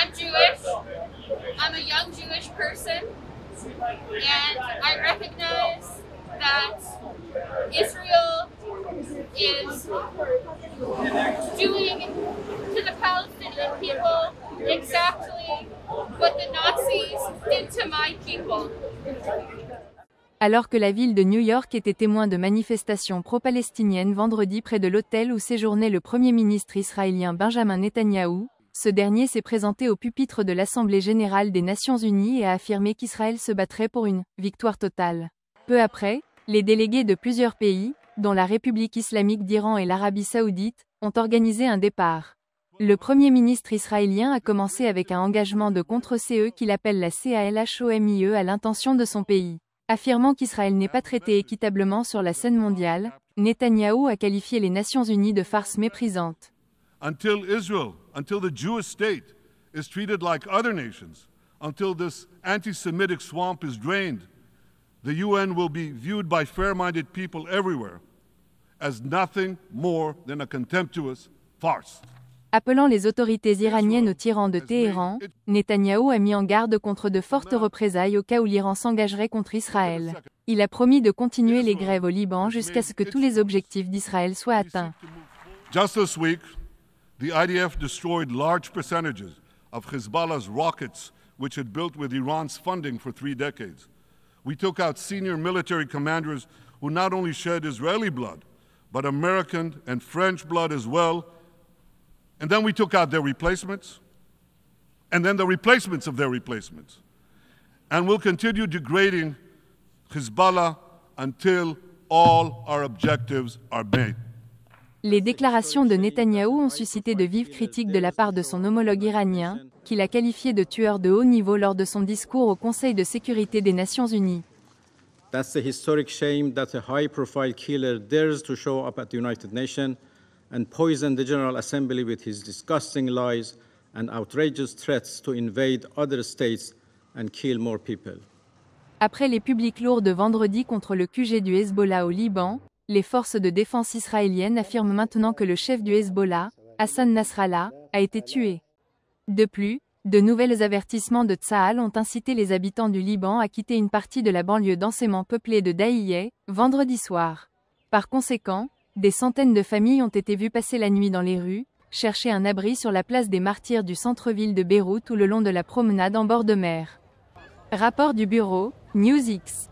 I'm Jewish. I'm a young Jewish person, and I recognize that Israel is doing to the Palestinian people exactly what the Nazis did to my people. Alors que la ville de New York était témoin de manifestations pro-palestiniennes vendredi près de l'hôtel où séjournait le Premier ministre israélien Benjamin Netanyahou, ce dernier s'est présenté au pupitre de l'Assemblée générale des Nations unies et a affirmé qu'Israël se battrait pour une « victoire totale ». Peu après, les délégués de plusieurs pays, dont la République islamique d'Iran et l'Arabie saoudite, ont organisé un départ. Le Premier ministre israélien a commencé avec un engagement de contre-CE qu'il appelle la CALHOMIE à l'intention de son pays. Affirmant qu'Israël n'est pas traité équitablement sur la scène mondiale, Netanyahou a qualifié les Nations unies de farce méprisante. Until the Jewish state is treated like other nations, until this anti-Semitic swamp is drained, the UN will be viewed by fair-minded people everywhere as nothing more than a contemptuous farce. Appelant les autorités iraniennes au tyran de Téhéran, Netanyahou a mis en garde contre de fortes représailles au cas où l'Iran s'engagerait contre Israël. Il a promis de continuer les grèves au Liban jusqu'à ce que tous les objectifs d'Israël soient atteints. Just this week, the IDF destroyed large percentages of Hezbollah's rockets, which it built with Iran's funding for 3 decades. We took out senior military commanders who not only shed Israeli blood, but American and French blood as well. And then we took out their replacements, and then the replacements of their replacements. And we'll continue degrading Hezbollah until all our objectives are made. Les déclarations de Netanyahou ont suscité de vives critiques de la part de son homologue iranien, qu'il a qualifié de tueur de haut niveau lors de son discours au Conseil de sécurité des Nations unies. That's the historic shame that a high-profile killer dares to show up at the United Nations and poison the General Assembly with his disgusting lies and outrageous threats to invade other states and kill more people. Après les publics lourds de vendredi contre le QG du Hezbollah au Liban, les forces de défense israéliennes affirment maintenant que le chef du Hezbollah, Hassan Nasrallah, a été tué. De plus, de nouvelles avertissements de Tsahal ont incité les habitants du Liban à quitter une partie de la banlieue densément peuplée de Dahieh, vendredi soir. Par conséquent, des centaines de familles ont été vues passer la nuit dans les rues, chercher un abri sur la place des Martyrs du centre-ville de Beyrouth ou le long de la promenade en bord de mer. Rapport du bureau, NewsX.